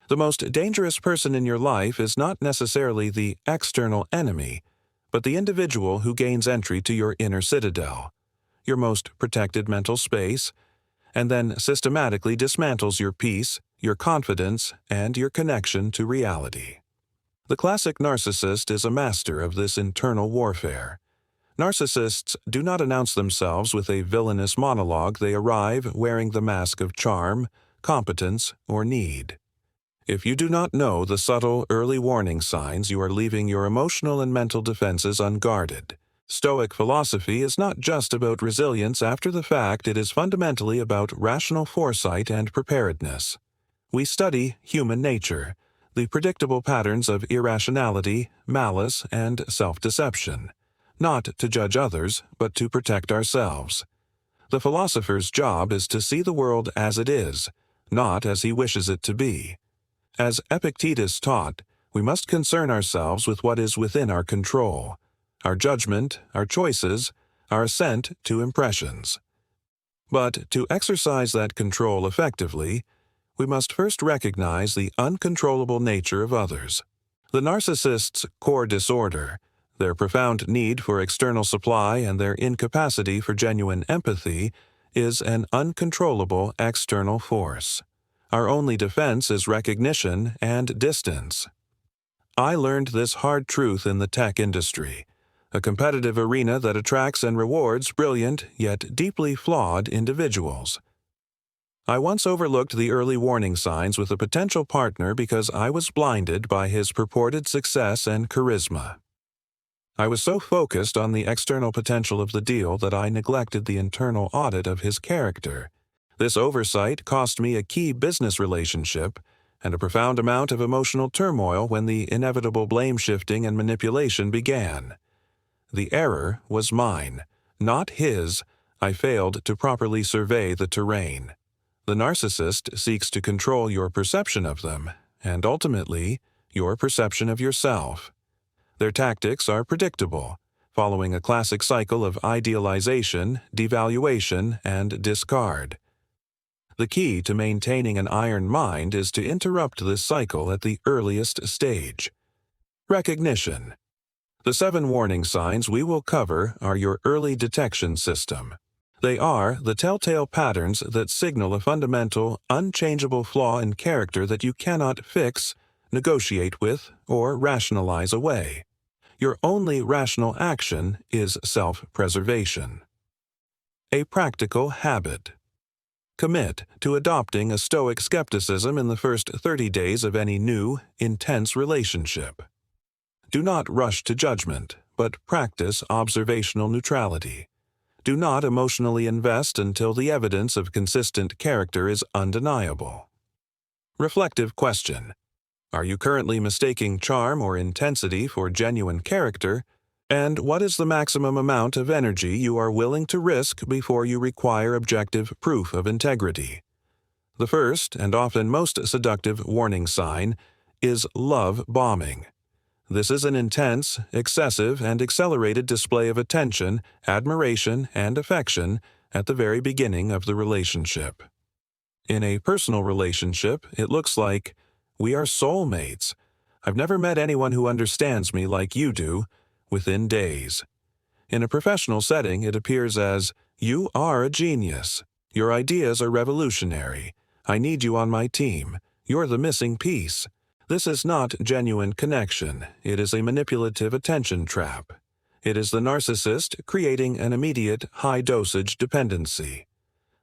The most dangerous person in your life is not necessarily the external enemy, but the individual who gains entry to your inner citadel, your most protected mental space, and then systematically dismantles your peace, your confidence, and your connection to reality. The classic narcissist is a master of this internal warfare. Narcissists do not announce themselves with a villainous monologue. They arrive wearing the mask of charm, competence, or need. If you do not know the subtle early warning signs, you are leaving your emotional and mental defenses unguarded. Stoic philosophy is not just about resilience after the fact, it is fundamentally about rational foresight and preparedness. We study human nature, the predictable patterns of irrationality, malice, and self-deception, not to judge others, but to protect ourselves. The philosopher's job is to see the world as it is, not as he wishes it to be. As Epictetus taught, we must concern ourselves with what is within our control, our judgment, our choices, our assent to impressions. But to exercise that control effectively, we must first recognize the uncontrollable nature of others. The narcissist's core disorder, their profound need for external supply and their incapacity for genuine empathy, is an uncontrollable external force. Our only defense is recognition and distance. I learned this hard truth in the tech industry, a competitive arena that attracts and rewards brilliant yet deeply flawed individuals. I once overlooked the early warning signs with a potential partner because I was blinded by his purported success and charisma. I was so focused on the external potential of the deal that I neglected the internal audit of his character. This oversight cost me a key business relationship and a profound amount of emotional turmoil when the inevitable blame-shifting and manipulation began. The error was mine, not his. I failed to properly survey the terrain. The narcissist seeks to control your perception of them, and ultimately, your perception of yourself. Their tactics are predictable, following a classic cycle of idealization, devaluation, and discard. The key to maintaining an iron mind is to interrupt this cycle at the earliest stage. Recognition. The 7 warning signs we will cover are your early detection system. They are the telltale patterns that signal a fundamental, unchangeable flaw in character that you cannot fix, negotiate with, or rationalize away. Your only rational action is self-preservation. A practical habit. Commit to adopting a stoic skepticism in the first 30 days of any new, intense relationship. Do not rush to judgment, but practice observational neutrality. Do not emotionally invest until the evidence of consistent character is undeniable. Reflective question. Are you currently mistaking charm or intensity for genuine character? And what is the maximum amount of energy you are willing to risk before you require objective proof of integrity? The first, and often most seductive warning sign, is love bombing. This is an intense, excessive, and accelerated display of attention, admiration, and affection at the very beginning of the relationship. In a personal relationship, it looks like, "We are soulmates. I've never met anyone who understands me like you do," within days. In a professional setting, it appears as, "You are a genius. Your ideas are revolutionary. I need you on my team. You're the missing piece." This is not genuine connection. It is a manipulative attention trap. It is the narcissist creating an immediate, high-dosage dependency.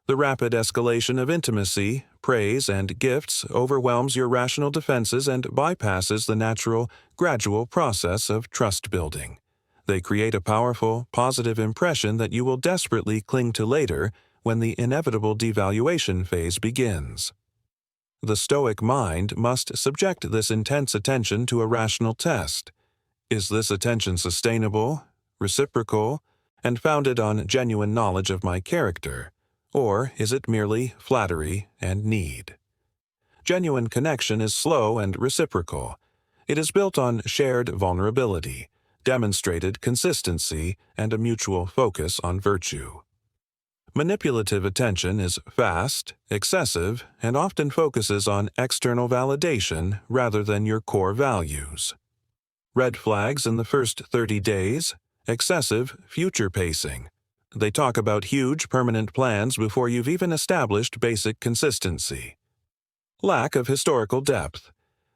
The rapid escalation of intimacy, praise, and gifts overwhelms your rational defenses and bypasses the natural, gradual process of trust building. They create a powerful, positive impression that you will desperately cling to later when the inevitable devaluation phase begins. The Stoic mind must subject this intense attention to a rational test. Is this attention sustainable, reciprocal, and founded on genuine knowledge of my character? Or is it merely flattery and need? Genuine connection is slow and reciprocal. It is built on shared vulnerability, demonstrated consistency, and a mutual focus on virtue. Manipulative attention is fast, excessive, and often focuses on external validation rather than your core values. Red flags in the first 30 days, excessive future pacing. They talk about huge permanent plans before you've even established basic consistency. Lack of historical depth.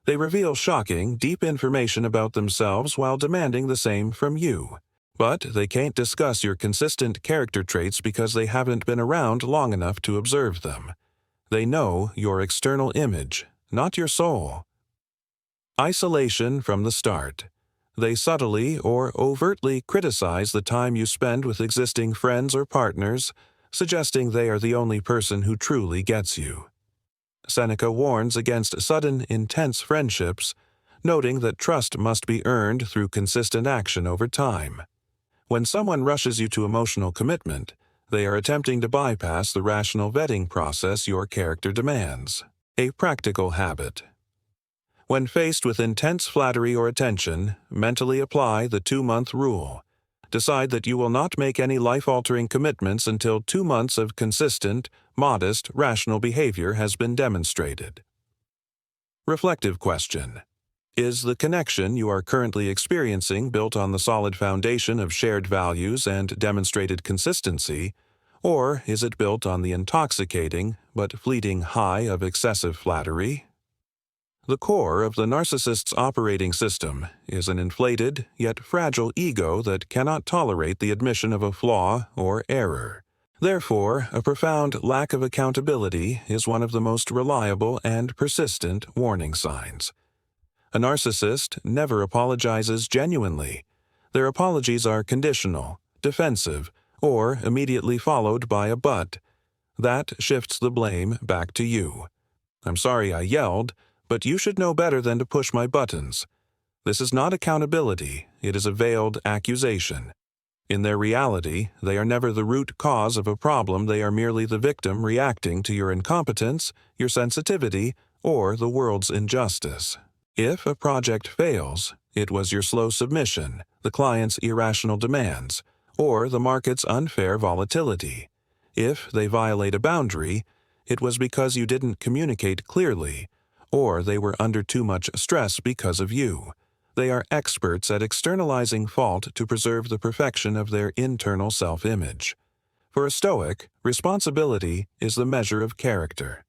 They reveal shocking, deep information about themselves while demanding the same from you. But they can't discuss your consistent character traits because they haven't been around long enough to observe them. They know your external image, not your soul. Isolation from the start. They subtly or overtly criticize the time you spend with existing friends or partners, suggesting they are the only person who truly gets you. Seneca warns against sudden, intense friendships, noting that trust must be earned through consistent action over time. When someone rushes you to emotional commitment, they are attempting to bypass the rational vetting process your character demands. A practical habit. When faced with intense flattery or attention, mentally apply the 2-month rule. Decide that you will not make any life-altering commitments until 2 months of consistent, modest, rational behavior has been demonstrated. Reflective question. Is the connection you are currently experiencing built on the solid foundation of shared values and demonstrated consistency, or is it built on the intoxicating but fleeting high of excessive flattery? The core of the narcissist's operating system is an inflated yet fragile ego that cannot tolerate the admission of a flaw or error. Therefore, a profound lack of accountability is one of the most reliable and persistent warning signs. A narcissist never apologizes genuinely. Their apologies are conditional, defensive, or immediately followed by a but. That shifts the blame back to you. I'm sorry I yelled, but you should know better than to push my buttons. This is not accountability, it is a veiled accusation. In their reality, they are never the root cause of a problem, they are merely the victim reacting to your incompetence, your sensitivity, or the world's injustice. If a project fails, it was your slow submission, the client's irrational demands, or the market's unfair volatility. If they violate a boundary, it was because you didn't communicate clearly, or they were under too much stress because of you. They are experts at externalizing fault to preserve the perfection of their internal self-image. For a Stoic, responsibility is the measure of character.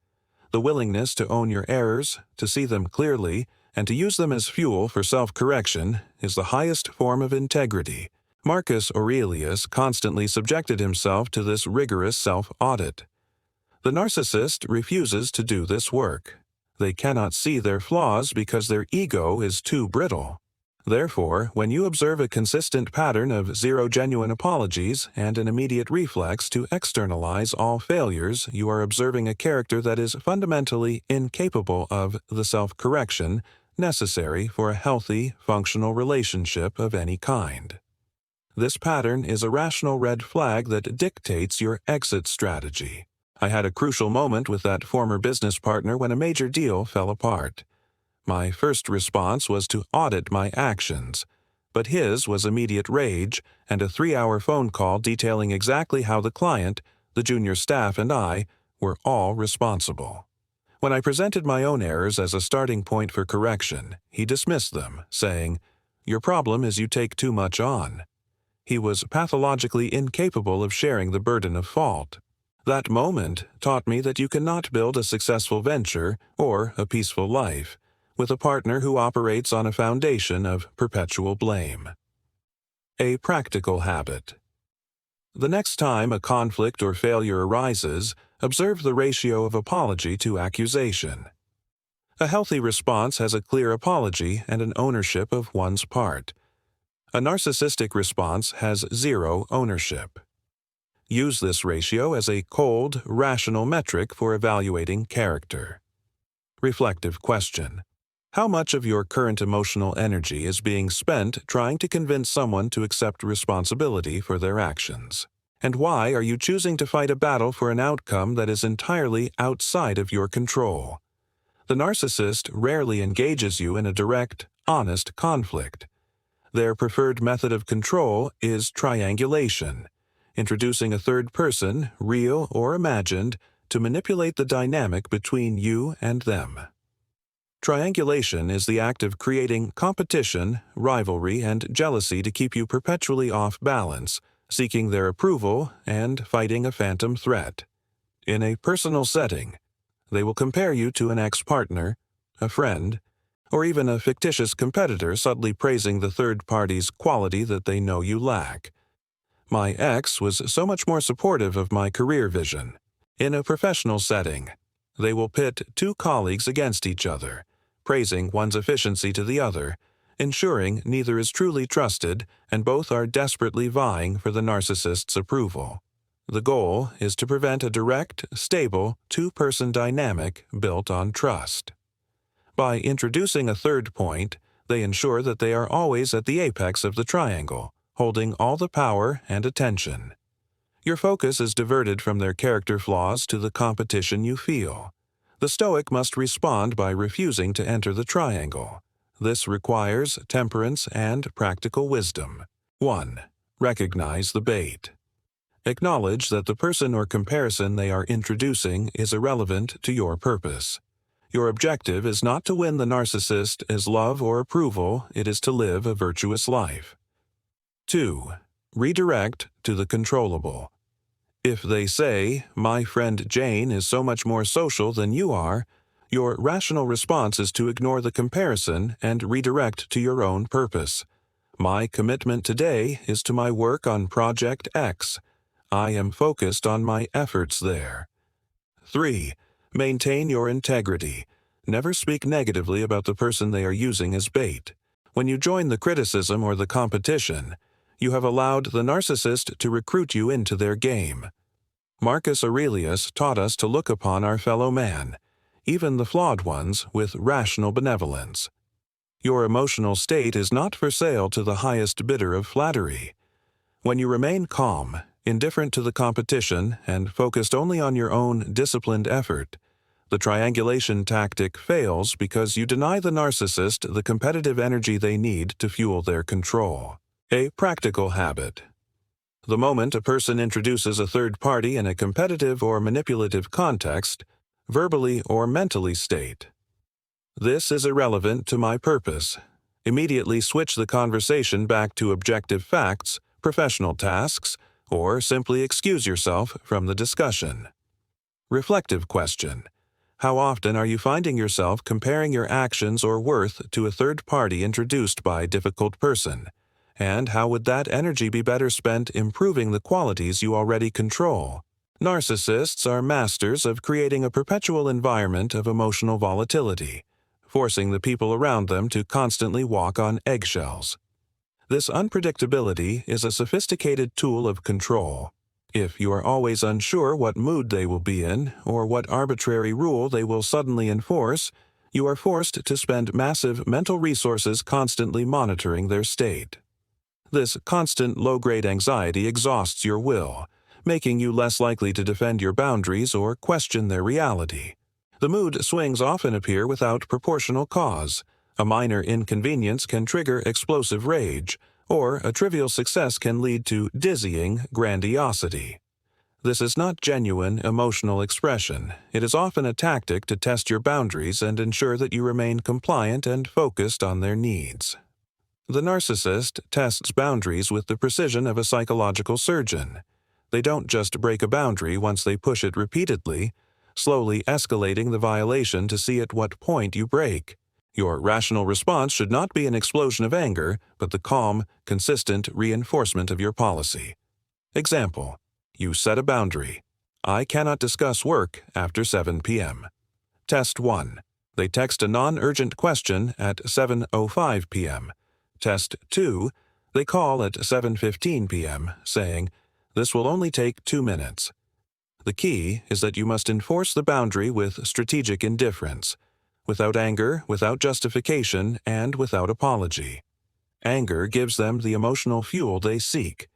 The willingness to own your errors, to see them clearly, and to use them as fuel for self-correction is the highest form of integrity. Marcus Aurelius constantly subjected himself to this rigorous self-audit. The narcissist refuses to do this work. They cannot see their flaws because their ego is too brittle. Therefore, when you observe a consistent pattern of 0 genuine apologies and an immediate reflex to externalize all failures, you are observing a character that is fundamentally incapable of the self-correction necessary for a healthy, functional relationship of any kind. This pattern is a rational red flag that dictates your exit strategy. I had a crucial moment with that former business partner when a major deal fell apart. My first response was to audit my actions, but his was immediate rage and a 3-hour phone call detailing exactly how the client, the junior staff, and I were all responsible. When I presented my own errors as a starting point for correction, he dismissed them, saying, "Your problem is you take too much on." He was pathologically incapable of sharing the burden of fault. That moment taught me that you cannot build a successful venture or a peaceful life with a partner who operates on a foundation of perpetual blame. A practical habit. The next time a conflict or failure arises, observe the ratio of apology to accusation. A healthy response has a clear apology and an ownership of one's part. A narcissistic response has 0 ownership. Use this ratio as a cold, rational metric for evaluating character. Reflective question. How much of your current emotional energy is being spent trying to convince someone to accept responsibility for their actions? And why are you choosing to fight a battle for an outcome that is entirely outside of your control? The narcissist rarely engages you in a direct, honest conflict. Their preferred method of control is triangulation. introducing a third person, real or imagined, to manipulate the dynamic between you and them. Triangulation is the act of creating competition, rivalry, and jealousy to keep you perpetually off balance, seeking their approval and fighting a phantom threat. In a personal setting, they will compare you to an ex-partner, a friend, or even a fictitious competitor, subtly praising the third party's quality that they know you lack. My ex was so much more supportive of my career vision. In a professional setting, they will pit two colleagues against each other, praising one's efficiency to the other, ensuring neither is truly trusted and both are desperately vying for the narcissist's approval. The goal is to prevent a direct, stable, two-person dynamic built on trust. By introducing a third point, they ensure that they are always at the apex of the triangle, holding all the power and attention. Your focus is diverted from their character flaws to the competition you feel. The Stoic must respond by refusing to enter the triangle. This requires temperance and practical wisdom. 1. Recognize the bait. Acknowledge that the person or comparison they are introducing is irrelevant to your purpose. Your objective is not to win the narcissist as love or approval, it is to live a virtuous life. 2. Redirect to the controllable. If they say, "My friend Jane is so much more social than you are," your rational response is to ignore the comparison and redirect to your own purpose. "My commitment today is to my work on Project X. I am focused on my efforts there." 3. Maintain your integrity. Never speak negatively about the person they are using as bait. When you join the criticism or the competition, you have allowed the narcissist to recruit you into their game. Marcus Aurelius taught us to look upon our fellow man, even the flawed ones, with rational benevolence. Your emotional state is not for sale to the highest bidder of flattery. When you remain calm, indifferent to the competition, and focused only on your own disciplined effort, the triangulation tactic fails because you deny the narcissist the competitive energy they need to fuel their control. A practical habit. The moment a person introduces a third party in a competitive or manipulative context, verbally or mentally state, "This is irrelevant to my purpose." Immediately switch the conversation back to objective facts, professional tasks, or simply excuse yourself from the discussion. Reflective question. How often are you finding yourself comparing your actions or worth to a third party introduced by a difficult person? And how would that energy be better spent improving the qualities you already control? Narcissists are masters of creating a perpetual environment of emotional volatility, forcing the people around them to constantly walk on eggshells. This unpredictability is a sophisticated tool of control. If you are always unsure what mood they will be in or what arbitrary rule they will suddenly enforce, you are forced to spend massive mental resources constantly monitoring their state. This constant low-grade anxiety exhausts your will, making you less likely to defend your boundaries or question their reality. The mood swings often appear without proportional cause. A minor inconvenience can trigger explosive rage, or a trivial success can lead to dizzying grandiosity. This is not genuine emotional expression. It is often a tactic to test your boundaries and ensure that you remain compliant and focused on their needs. The narcissist tests boundaries with the precision of a psychological surgeon. They don't just break a boundary once they push it repeatedly, slowly escalating the violation to see at what point you break. Your rational response should not be an explosion of anger, but the calm, consistent reinforcement of your policy. Example: you set a boundary. "I cannot discuss work after 7 p.m. Test 1. They text a non-urgent question at 7:05 p.m. Test 2. They call at 7:15 p.m., saying, "This will only take 2 minutes." The key is that you must enforce the boundary with strategic indifference, without anger, without justification, and without apology. Anger gives them the emotional fuel they seek.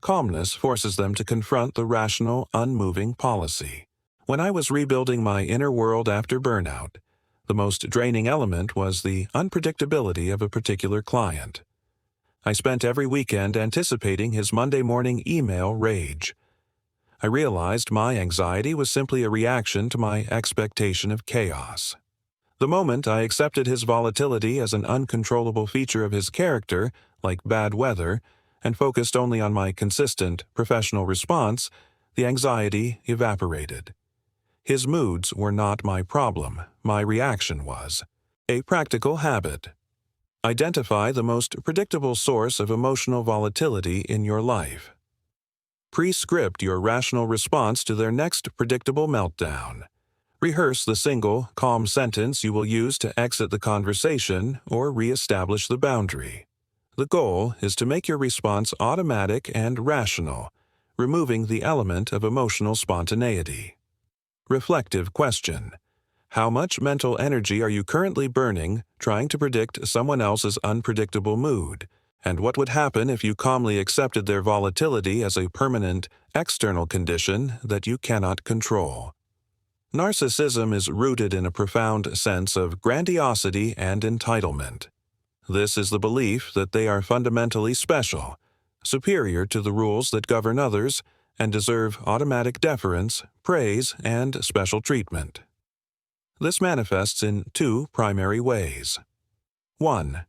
Calmness forces them to confront the rational, unmoving policy. When I was rebuilding my inner world after burnout, the most draining element was the unpredictability of a particular client. I spent every weekend anticipating his Monday morning email rage. I realized my anxiety was simply a reaction to my expectation of chaos. The moment I accepted his volatility as an uncontrollable feature of his character, like bad weather, and focused only on my consistent, professional response, the anxiety evaporated. His moods were not my problem, my reaction was. A practical habit. Identify the most predictable source of emotional volatility in your life. Pre-script your rational response to their next predictable meltdown. Rehearse the single, calm sentence you will use to exit the conversation or re-establish the boundary. The goal is to make your response automatic and rational, removing the element of emotional spontaneity. Reflective question. How much mental energy are you currently burning trying to predict someone else's unpredictable mood? And what would happen if you calmly accepted their volatility as a permanent, external condition that you cannot control? Narcissism is rooted in a profound sense of grandiosity and entitlement. This is the belief that they are fundamentally special, superior to the rules that govern others, and deserve automatic deference, praise, and special treatment. This manifests in two primary ways. 1.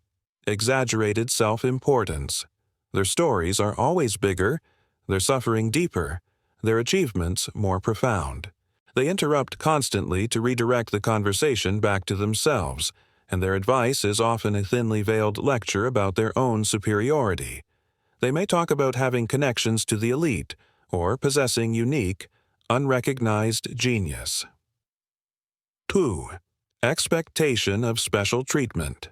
Exaggerated self-importance. Their stories are always bigger, their suffering deeper, their achievements more profound. They interrupt constantly to redirect the conversation back to themselves, and their advice is often a thinly veiled lecture about their own superiority. They may talk about having connections to the elite or possessing unique, unrecognized genius. 2. Expectation of special treatment.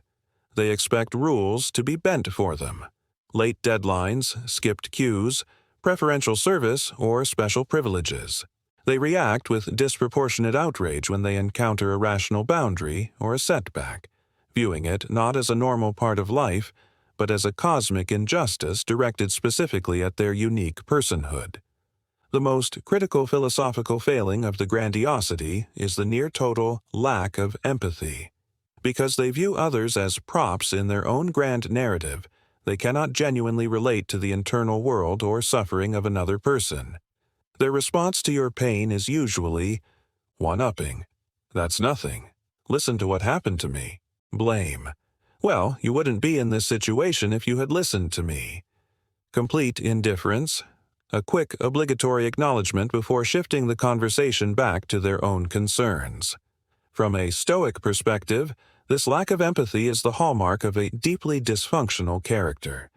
They expect rules to be bent for them. Late deadlines, skipped cues, preferential service, or special privileges. They react with disproportionate outrage when they encounter a rational boundary or a setback, viewing it not as a normal part of life, but as a cosmic injustice directed specifically at their unique personhood. The most critical philosophical failing of the grandiosity is the near-total lack of empathy. Because they view others as props in their own grand narrative, they cannot genuinely relate to the internal world or suffering of another person. Their response to your pain is usually, one-upping. That's nothing. Listen to what happened to me. Blame. Well, you wouldn't be in this situation if you had listened to me. Complete indifference. A quick, obligatory acknowledgement before shifting the conversation back to their own concerns. From a Stoic perspective, this lack of empathy is the hallmark of a deeply dysfunctional character.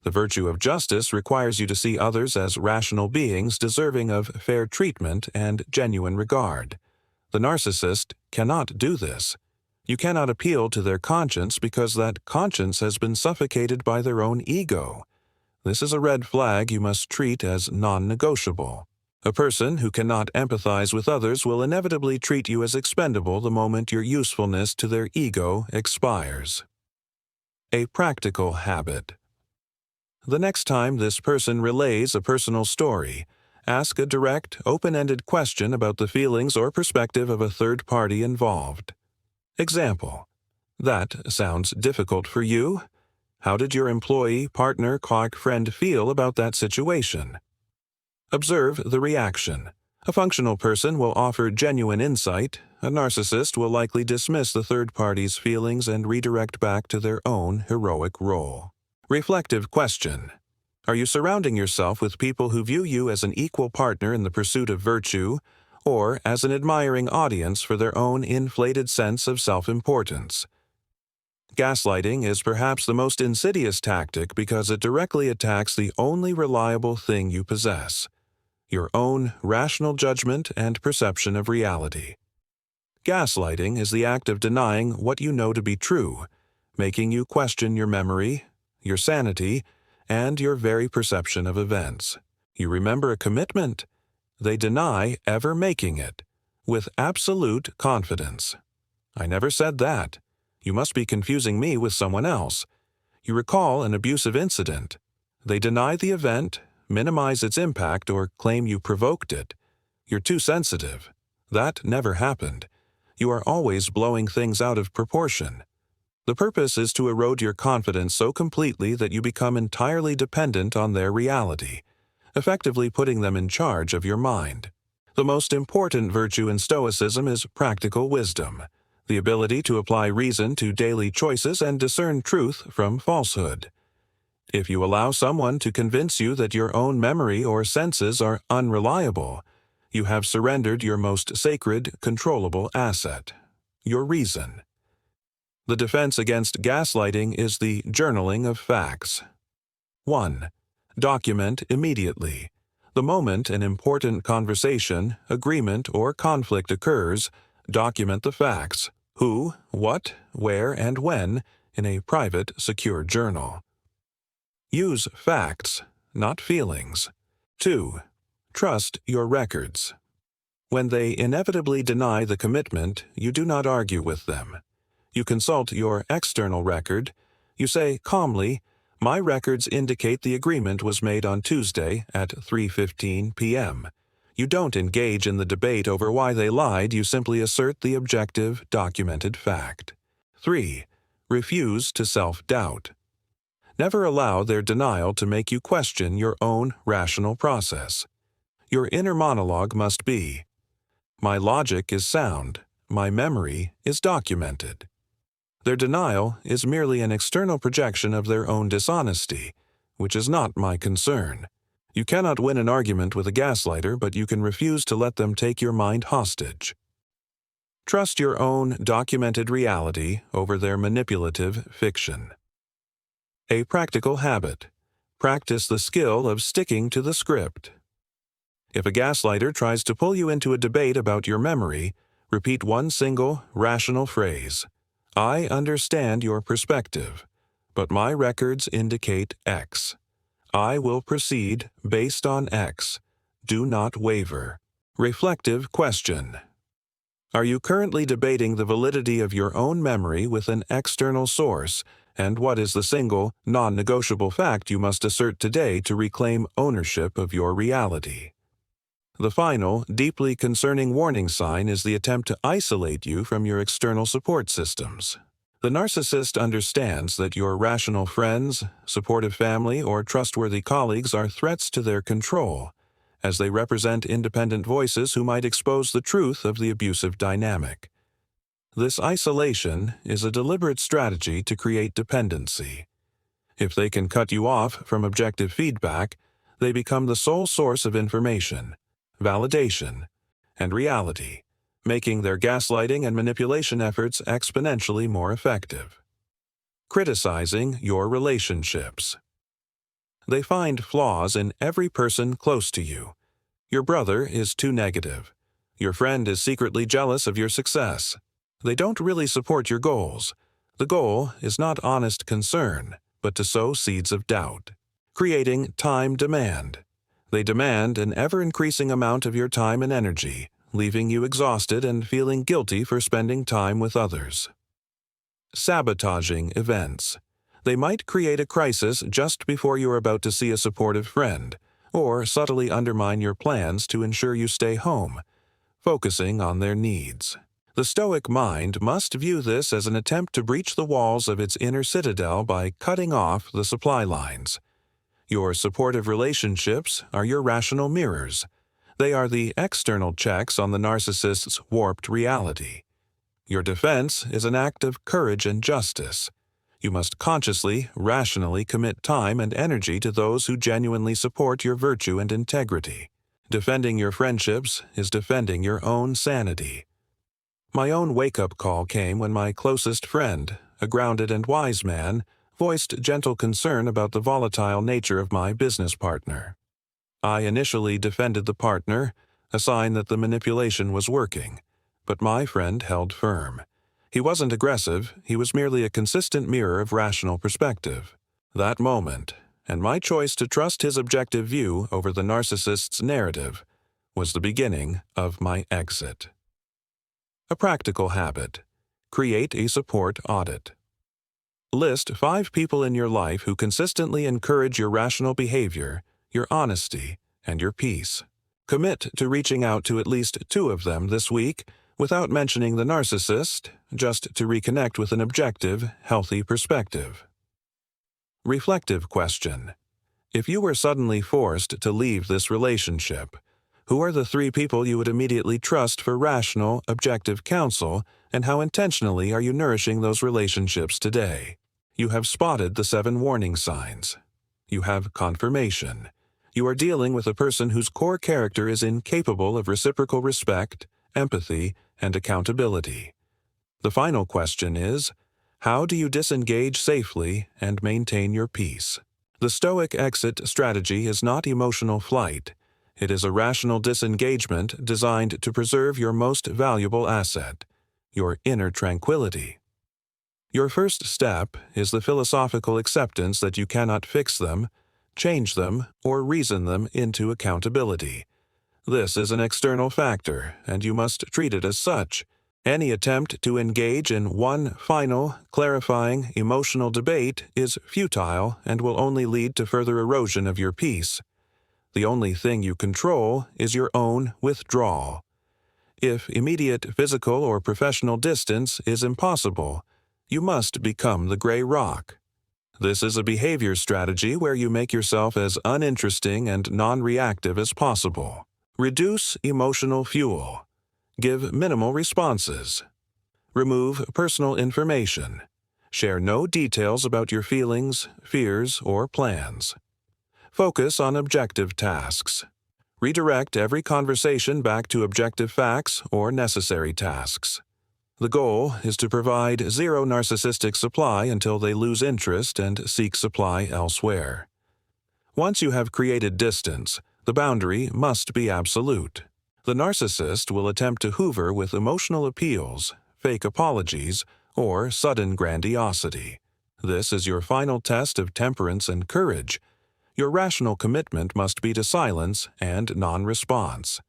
The virtue of justice requires you to see others as rational beings deserving of fair treatment and genuine regard. The narcissist cannot do this. You cannot appeal to their conscience because that conscience has been suffocated by their own ego. This is a red flag you must treat as non-negotiable. A person who cannot empathize with others will inevitably treat you as expendable the moment your usefulness to their ego expires. A practical habit. The next time this person relays a personal story, ask a direct, open-ended question about the feelings or perspective of a third party involved. Example: That sounds difficult for you. How did your employee, partner, friend feel about that situation? Observe the reaction. A functional person will offer genuine insight. A narcissist will likely dismiss the third party's feelings and redirect back to their own heroic role. Reflective question. Are you surrounding yourself with people who view you as an equal partner in the pursuit of virtue, or as an admiring audience for their own inflated sense of self-importance? Gaslighting is perhaps the most insidious tactic because it directly attacks the only reliable thing you possess: your own rational judgment and perception of reality. Gaslighting is the act of denying what you know to be true, making you question your memory, your sanity, and your very perception of events. You remember a commitment. They deny ever making it, with absolute confidence. I never said that. You must be confusing me with someone else. You recall an abusive incident. They deny the event, minimize its impact, or claim you provoked it. You're too sensitive. That never happened. You are always blowing things out of proportion. The purpose is to erode your confidence so completely that you become entirely dependent on their reality, effectively putting them in charge of your mind. The most important virtue in Stoicism is practical wisdom, the ability to apply reason to daily choices and discern truth from falsehood. If you allow someone to convince you that your own memory or senses are unreliable, you have surrendered your most sacred, controllable asset, your reason. The defense against gaslighting is the journaling of facts. 1. Document immediately. The moment an important conversation, agreement, or conflict occurs, document the facts, who, what, where, and when, in a private, secure journal. Use facts, not feelings. 2. Trust your records. When they inevitably deny the commitment, you do not argue with them. You consult your external record. You say calmly, "My records indicate the agreement was made on Tuesday at 3:15 p.m." You don't engage in the debate over why they lied, you simply assert the objective, documented fact. 3. Refuse to self-doubt. Never allow their denial to make you question your own rational process. Your inner monologue must be, "My logic is sound, my memory is documented." Their denial is merely an external projection of their own dishonesty, which is not my concern. You cannot win an argument with a gaslighter, but you can refuse to let them take your mind hostage. Trust your own documented reality over their manipulative fiction. A practical habit. Practice the skill of sticking to the script. If a gaslighter tries to pull you into a debate about your memory, repeat one single, rational phrase. "I understand your perspective, but my records indicate X. I will proceed based on X. Do not waver." Reflective question. Are you currently debating the validity of your own memory with an external source, and what is the single, non-negotiable fact you must assert today to reclaim ownership of your reality? The final, deeply concerning warning sign is the attempt to isolate you from your external support systems. The narcissist understands that your rational friends, supportive family, or trustworthy colleagues are threats to their control, as they represent independent voices who might expose the truth of the abusive dynamic. This isolation is a deliberate strategy to create dependency. If they can cut you off from objective feedback, they become the sole source of information, validation, and reality, making their gaslighting and manipulation efforts exponentially more effective. Criticizing your relationships. They find flaws in every person close to you. Your brother is too negative. Your friend is secretly jealous of your success. They don't really support your goals. The goal is not honest concern, but to sow seeds of doubt. Creating time demand. They demand an ever-increasing amount of your time and energy, leaving you exhausted and feeling guilty for spending time with others. Sabotaging events. They might create a crisis just before you're about to see a supportive friend, or subtly undermine your plans to ensure you stay home, focusing on their needs. The Stoic mind must view this as an attempt to breach the walls of its inner citadel by cutting off the supply lines. Your supportive relationships are your rational mirrors. They are the external checks on the narcissist's warped reality. Your defense is an act of courage and justice. You must consciously, rationally commit time and energy to those who genuinely support your virtue and integrity. Defending your friendships is defending your own sanity. My own wake-up call came when my closest friend, a grounded and wise man, voiced gentle concern about the volatile nature of my business partner. I initially defended the partner, a sign that the manipulation was working, but my friend held firm. He wasn't aggressive, he was merely a consistent mirror of rational perspective. That moment, and my choice to trust his objective view over the narcissist's narrative, was the beginning of my exit. A practical habit. Create a support audit. List 5 people in your life who consistently encourage your rational behavior, your honesty, and your peace. Commit to reaching out to at least 2 of them this week without mentioning the narcissist, just to reconnect with an objective, healthy perspective. Reflective question. If you were suddenly forced to leave this relationship, who are the 3 people you would immediately trust for rational, objective counsel, and how intentionally are you nourishing those relationships today? You have spotted the 7 warning signs. You have confirmation. You are dealing with a person whose core character is incapable of reciprocal respect, empathy, and accountability. The final question is, how do you disengage safely and maintain your peace? The Stoic exit strategy is not emotional flight. It is a rational disengagement designed to preserve your most valuable asset, your inner tranquility. Your first step is the philosophical acceptance that you cannot fix them, change them, or reason them into accountability. This is an external factor, and you must treat it as such. Any attempt to engage in one final, clarifying, emotional debate is futile and will only lead to further erosion of your peace. The only thing you control is your own withdrawal. If immediate physical or professional distance is impossible, you must become the gray rock. This is a behavior strategy where you make yourself as uninteresting and non-reactive as possible. Reduce emotional fuel. Give minimal responses. Remove personal information. Share no details about your feelings, fears, or plans. Focus on objective tasks. Redirect every conversation back to objective facts or necessary tasks. The goal is to provide zero narcissistic supply until they lose interest and seek supply elsewhere. Once you have created distance, the boundary must be absolute. The narcissist will attempt to hoover with emotional appeals, fake apologies, or sudden grandiosity. This is your final test of temperance and courage. Your rational commitment must be to silence and non-response.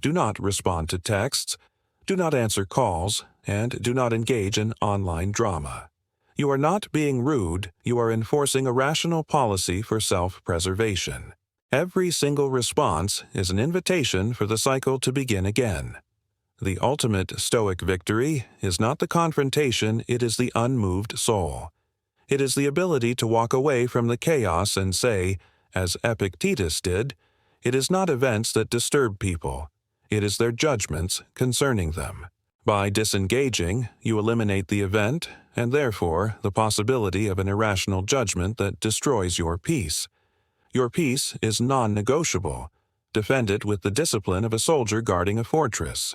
Do not respond to texts, do not answer calls, and do not engage in online drama. You are not being rude, you are enforcing a rational policy for self-preservation. Every single response is an invitation for the cycle to begin again. The ultimate Stoic victory is not the confrontation, it is the unmoved soul. It is the ability to walk away from the chaos and say, as Epictetus did, it is not events that disturb people, it is their judgments concerning them. By disengaging, you eliminate the event, and therefore the possibility of an irrational judgment that destroys your peace. Your peace is non-negotiable. Defend it with the discipline of a soldier guarding a fortress.